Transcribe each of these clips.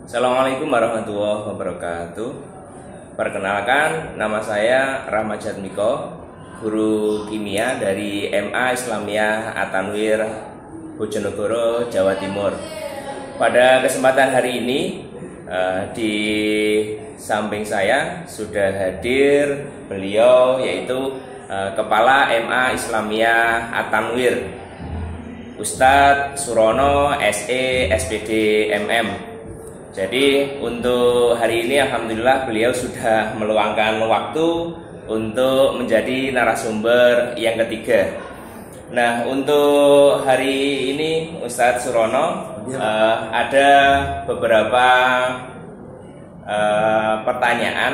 Assalamualaikum warahmatullahi wabarakatuh. Perkenalkan, nama saya Rahmat Jatmiko, guru kimia dari MA Islamiyah At-Tanwir, Bojonegoro, Jawa Timur. Pada kesempatan hari ini, di samping saya sudah hadir beliau, yaitu Kepala MA Islamiyah At-Tanwir, Ustadz Surono SE SPD MM. Jadi untuk hari ini alhamdulillah beliau sudah meluangkan waktu untuk menjadi narasumber yang ketiga. Nah, untuk hari ini Ustadz Surono ada beberapa pertanyaan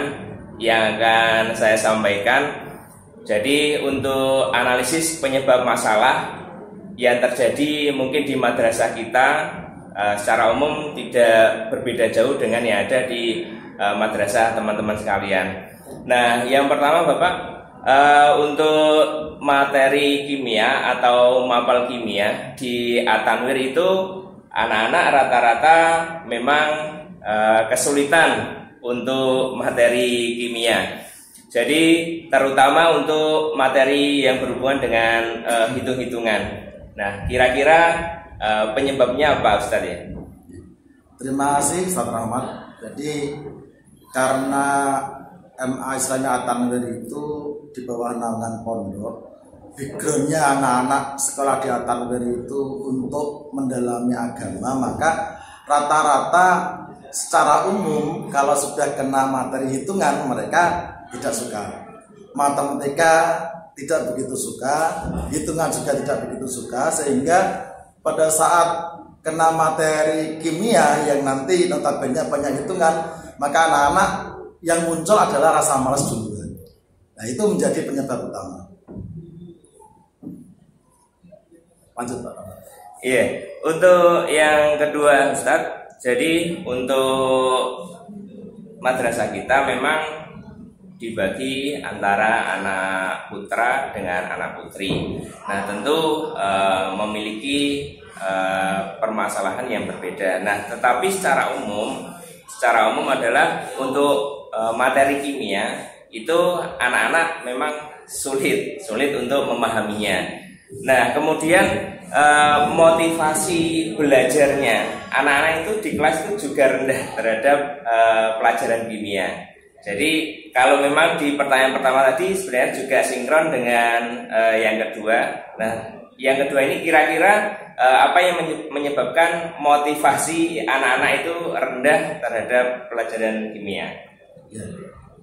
yang akan saya sampaikan. Jadi untuk analisis penyebab masalah yang terjadi mungkin di madrasah kita secara umum tidak berbeda jauh dengan yang ada di madrasah teman-teman sekalian. Nah, yang pertama Bapak, untuk materi kimia atau mapel kimia di At-Tanwir itu anak-anak rata-rata memang kesulitan untuk materi kimia. Jadi terutama untuk materi yang berhubungan dengan hitung-hitungan. Nah, kira-kira penyebabnya apa Ustaz ya? Terima kasih Ustaz Rahmat. Jadi karena MA Islamiyah At-Tanwir itu di bawah naungan pondok, backgroundnya anak-anak sekolah di At-Tanwir itu untuk mendalami agama, maka rata-rata secara umum kalau sudah kena materi hitungan mereka tidak suka. Matematika tidak begitu suka, hitungan juga tidak begitu suka, sehingga pada saat kena materi kimia yang nanti notabene banyak hitungan, maka anak-anak yang muncul adalah rasa malas duluan. Nah, itu menjadi penyebab utama. Lanjut Pak. Iya, untuk yang kedua Ustadz, jadi untuk madrasah kita memang dibagi antara anak putra dengan anak putri. Nah, tentu memiliki permasalahan yang berbeda. Nah, tetapi secara umum adalah untuk materi kimia itu anak-anak memang sulit untuk memahaminya. Nah, kemudian motivasi belajarnya anak-anak itu di kelas itu juga rendah terhadap pelajaran kimia. Jadi kalau memang di pertanyaan pertama tadi sebenarnya juga sinkron dengan yang kedua. Nah, yang kedua ini kira-kira apa yang menyebabkan motivasi anak-anak itu rendah terhadap pelajaran kimia? Ya,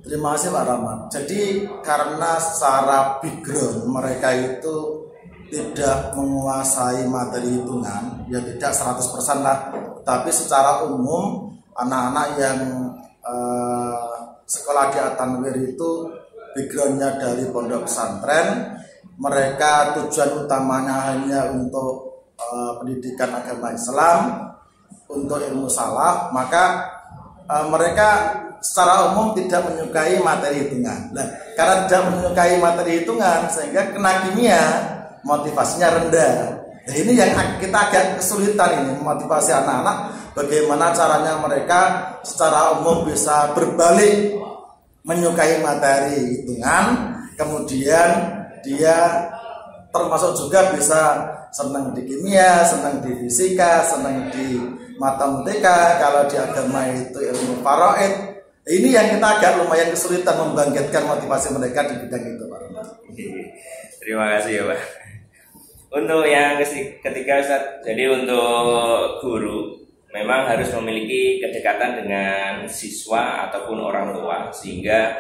terima kasih Pak Rahmat. Jadi karena secara background mereka itu tidak menguasai materi hitungan, ya tidak 100% lah. Tapi secara umum anak-anak yang sekolah di At-Tanwir itu backgroundnya dari pondok pesantren, mereka tujuan utamanya hanya untuk pendidikan agama Islam, untuk ilmu salaf, maka mereka secara umum tidak menyukai materi hitungan. Nah, karena tidak menyukai materi hitungan sehingga kena kimia motivasinya rendah. Nah, ini yang kita agak kesulitan ini, motivasi anak-anak. Bagaimana caranya mereka secara umum bisa berbalik menyukai materi hitungan, kemudian dia termasuk juga bisa senang di kimia, senang di fisika, senang di matematika. Kalau di agama itu ilmu faraid. Ini yang kita agak lumayan kesulitan membangkitkan motivasi mereka di bidang itu, Pak. Terima kasih ya Pak. Untuk yang ketiga Ustaz, jadi untuk guru memang harus memiliki kedekatan dengan siswa ataupun orang tua sehingga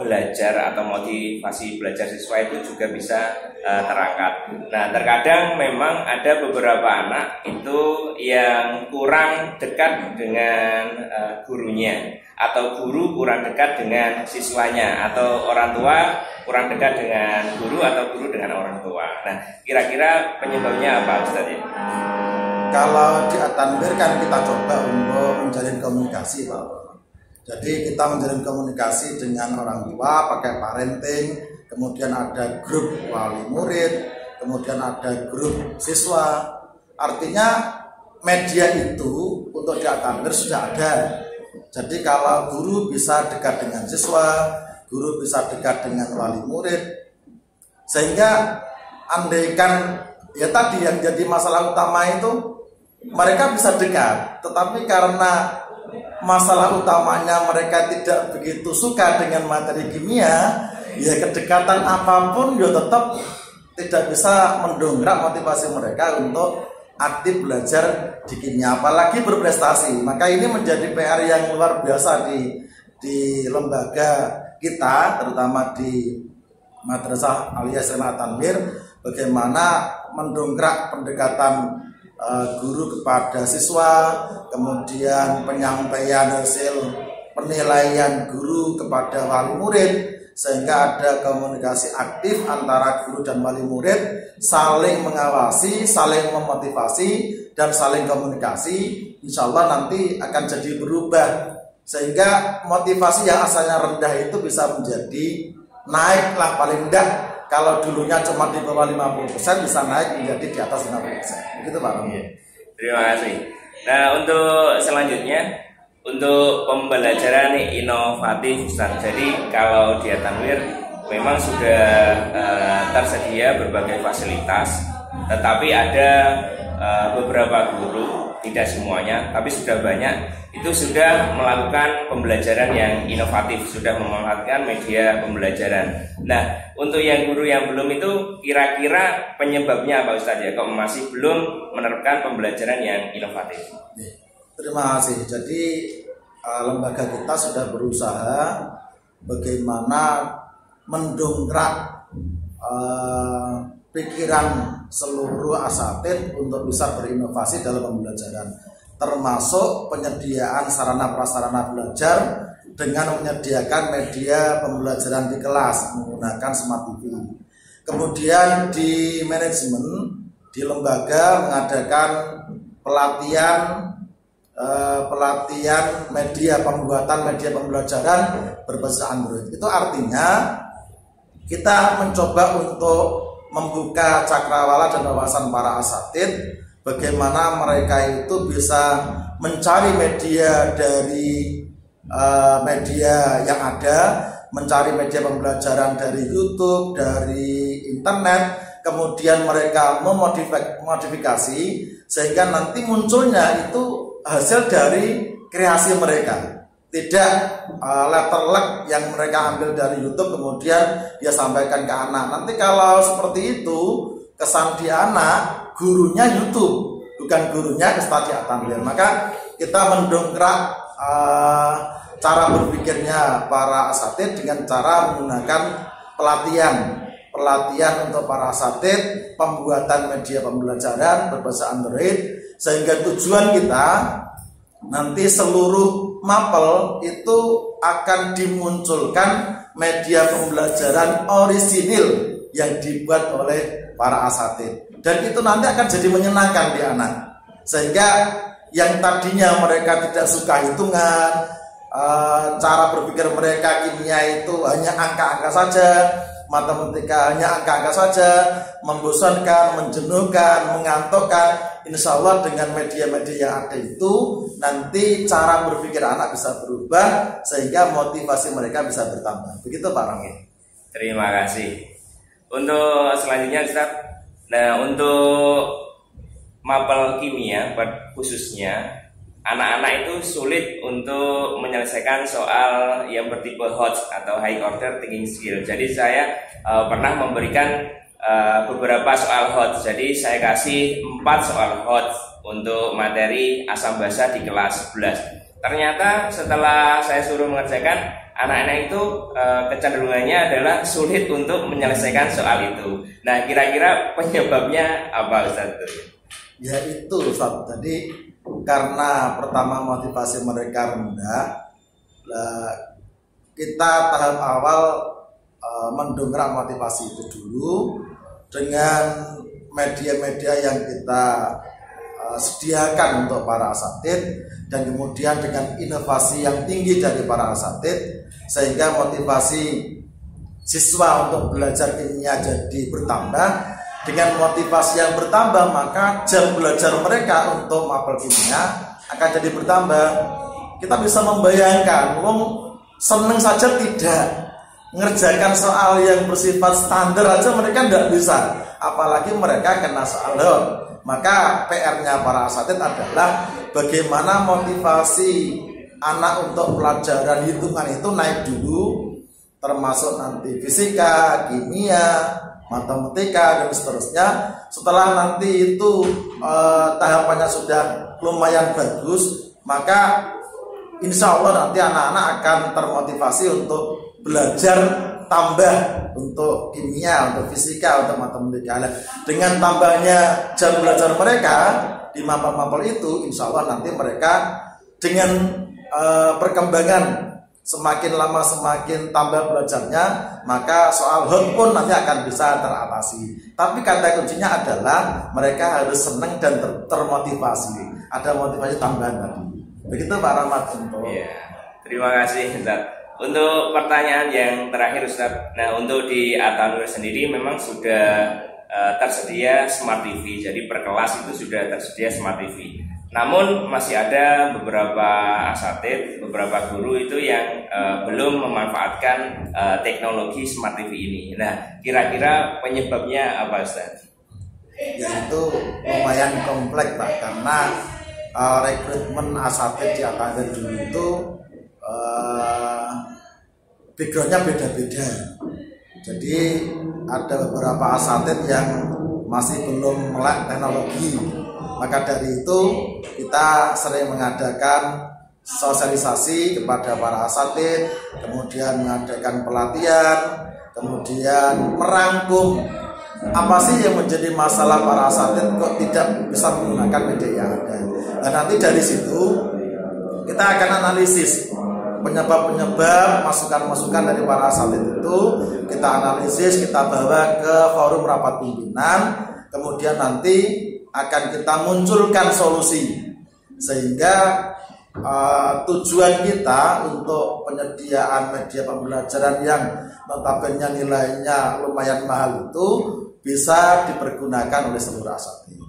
belajar atau motivasi belajar siswa itu juga bisa terangkat. Nah, terkadang memang ada beberapa anak itu yang kurang dekat dengan gurunya, atau guru kurang dekat dengan siswanya, atau orang tua kurang dekat dengan guru, atau guru dengan orang tua. Nah, kira-kira penyebabnya apa Ustaz ya? Kalau di At-Tanwir kan kita coba untuk menjalin komunikasi Pak. Jadi kita menjalin komunikasi dengan orang tua pakai parenting, kemudian ada grup wali murid, kemudian ada grup siswa. Artinya media itu untuk di At-Tanwir sudah ada. Jadi kalau guru bisa dekat dengan siswa, guru bisa dekat dengan wali murid, sehingga andaikan ya tadi yang jadi masalah utama itu mereka bisa dekat, tetapi karena masalah utamanya mereka tidak begitu suka dengan materi kimia, ya kedekatan apapun ya tetap tidak bisa mendongkrak motivasi mereka untuk aktif belajar di kimia, apalagi berprestasi. Maka ini menjadi PR yang luar biasa di lembaga kita, terutama di Madrasah Aliyah Sanat At-Tanwir, bagaimana mendongkrak pendekatan guru kepada siswa, kemudian penyampaian hasil penilaian guru kepada wali murid, sehingga ada komunikasi aktif antara guru dan wali murid, saling mengawasi, saling memotivasi, dan saling komunikasi. Insya Allah nanti akan jadi berubah, sehingga motivasi yang asalnya rendah itu bisa menjadi naiklah, paling tidak kalau dulunya cuma di bawah 50% bisa naik menjadi di atas 50%. Begitu Pak. Terima kasih. Nah, untuk selanjutnya, untuk pembelajaran inovatif Ustaz. Jadi kalau di At-Tanwir memang sudah tersedia berbagai fasilitas, tetapi ada beberapa guru, tidak semuanya, tapi sudah banyak, itu sudah melakukan pembelajaran yang inovatif, sudah memanfaatkan media pembelajaran. Nah, untuk yang guru yang belum itu kira-kira penyebabnya apa Ustaz ya, kok masih belum menerapkan pembelajaran yang inovatif? Terima kasih. Jadi lembaga kita sudah berusaha bagaimana mendongkrak pikiran seluruh asatid untuk bisa berinovasi dalam pembelajaran, termasuk penyediaan sarana prasarana belajar dengan menyediakan media pembelajaran di kelas menggunakan smart TV. Kemudian di manajemen di lembaga mengadakan pelatihan pembuatan media pembelajaran berbasis Android. Itu artinya kita mencoba untuk membuka cakrawala dan wawasan para asatid, bagaimana mereka itu bisa mencari media dari media yang ada, mencari media pembelajaran dari YouTube, dari internet, kemudian mereka memodifikasi sehingga nanti munculnya itu hasil dari kreasi mereka. Tidak letterlek yang mereka ambil dari YouTube kemudian dia sampaikan ke anak. Nanti kalau seperti itu kesan di anak, gurunya YouTube, bukan gurunya Ustadz At-Tanwir. Maka kita mendongkrak cara berpikirnya para asatid dengan cara menggunakan pelatihan untuk para asatid, pembuatan media pembelajaran berbasis Android, sehingga tujuan kita nanti seluruh mapel itu akan dimunculkan media pembelajaran orisinil yang dibuat oleh para asatid, dan itu nanti akan jadi menyenangkan di anak, sehingga yang tadinya mereka tidak suka hitungan, cara berpikir mereka kimia itu hanya angka-angka saja, matematika hanya angka-angka saja, membosankan, menjenuhkan, mengantukkan. Insya Allah dengan media-media yang ada itu nanti cara berpikir anak bisa berubah sehingga motivasi mereka bisa bertambah. Begitu Pak Rangin. Terima kasih. Untuk selanjutnya Ustaz, nah untuk mapel kimia khususnya anak-anak itu sulit untuk menyelesaikan soal yang bertipe HOTS atau High Order Thinking Skill. Jadi saya pernah memberikan beberapa soal HOTS. Jadi saya kasih 4 soal HOTS untuk materi asam basa di kelas 11. Ternyata setelah saya suruh mengerjakan, anak-anak itu kecenderungannya adalah sulit untuk menyelesaikan soal itu. Nah, kira-kira penyebabnya apa Ustaz? Ya itu Ustaz, jadi karena pertama motivasi mereka rendah, kita tahap awal mendongkrak motivasi itu dulu dengan media-media yang kita sediakan untuk para asatid, dan kemudian dengan inovasi yang tinggi dari para asatid sehingga motivasi siswa untuk belajar kimia jadi bertambah. Dengan motivasi yang bertambah, maka jam belajar mereka untuk mapel kimia akan jadi bertambah. Kita bisa membayangkan, seneng saja tidak, ngerjakan soal yang bersifat standar aja mereka tidak bisa, apalagi mereka kena soal HOT. Maka PR-nya para asatid adalah bagaimana motivasi anak untuk pelajaran hitungan itu naik dulu, termasuk nanti fisika, kimia, matematika dan seterusnya. Setelah nanti itu tahapannya sudah lumayan bagus, maka insya Allah nanti anak-anak akan termotivasi untuk belajar tambah untuk kimia, untuk fisika, untuk matematika. Dengan tambahnya jam belajar mereka di mapel-mapel itu, insya Allah nanti mereka dengan perkembangan semakin lama semakin tambah belajarnya, maka soal HOT pun nanti akan bisa teratasi. Tapi kata kuncinya adalah mereka harus senang dan termotivasi. Ada motivasi tambahan tadi. Begitu Pak Rahmat untuk. Ya, terima kasih Ustaz. Untuk pertanyaan yang terakhir Ustaz. Nah, untuk di At-Tanwir sendiri memang sudah tersedia Smart TV. Jadi per kelas itu sudah tersedia Smart TV. Namun masih ada beberapa asatid, beberapa guru itu yang belum memanfaatkan teknologi Smart TV ini. Nah, kira-kira penyebabnya apa Ustaz? Ya, itu lumayan kompleks Pak, karena rekrutmen asatid di At-Tanwir dulu itu backgroundnya beda-beda. Jadi ada beberapa asatid yang masih belum melek teknologi. Maka dari itu kita sering mengadakan sosialisasi kepada para asatid, kemudian mengadakan pelatihan, kemudian merangkum apa sih yang menjadi masalah para asatid kok tidak bisa menggunakan media yang ada. Dan nanti dari situ kita akan analisis penyebab-penyebab, masukan-masukan dari para asatid itu kita analisis, kita bawa ke forum rapat pimpinan, kemudian nanti akan kita munculkan solusi sehingga tujuan kita untuk penyediaan media pembelajaran yang notabene nilainya lumayan mahal itu bisa dipergunakan oleh seluruh asatid.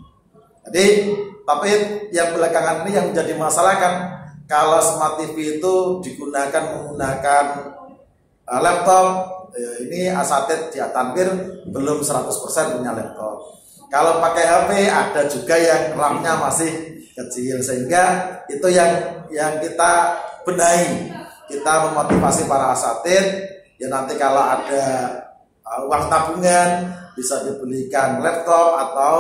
Jadi, tapi yang belakangan ini yang menjadi masalah kan, kalau Smart TV itu digunakan menggunakan laptop, ini asatid di At-Tanwir belum 100% punya laptop. Kalau pakai HP ada juga yang RAM-nya masih kecil, sehingga itu yang kita benahi. Kita memotivasi para asatid, ya nanti kalau ada uang tabungan bisa dibelikan laptop atau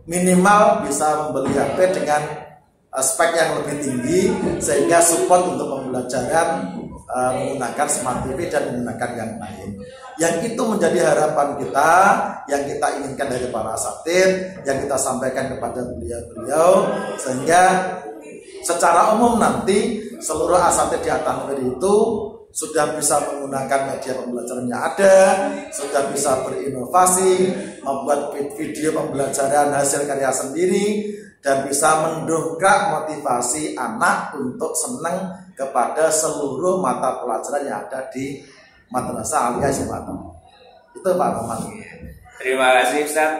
minimal bisa membeli HP dengan spek yang lebih tinggi sehingga support untuk pembelajaran menggunakan Smart TV dan menggunakan yang lain. Yang itu menjadi harapan kita, yang kita inginkan dari para asatid, yang kita sampaikan kepada beliau-beliau, sehingga secara umum nanti seluruh asatid di At-Tanwir itu sudah bisa menggunakan media pembelajaran yang ada, sudah bisa berinovasi, membuat video pembelajaran hasil karya sendiri, dan bisa mendongkrak motivasi anak untuk senang kepada seluruh mata pelajaran yang ada di Madrasah Aliyah Jembatan. Itu Pak Rahmat. Terima kasih Ustaz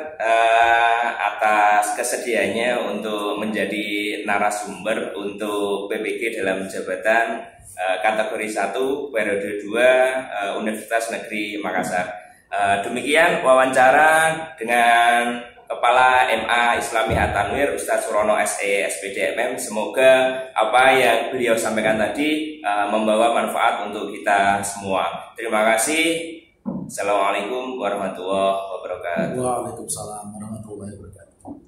atas kesediaannya untuk menjadi narasumber untuk PPG dalam jabatan kategori 1 periode 2 Universitas Negeri Makassar. Demikian wawancara dengan Kepala MA Islami At-Tanwir Ustadz Surono SE SPDMM. Semoga apa yang beliau sampaikan tadi membawa manfaat untuk kita semua. Terima kasih. Assalamualaikum warahmatullahi wabarakatuh. Waalaikumsalam warahmatullahi wabarakatuh.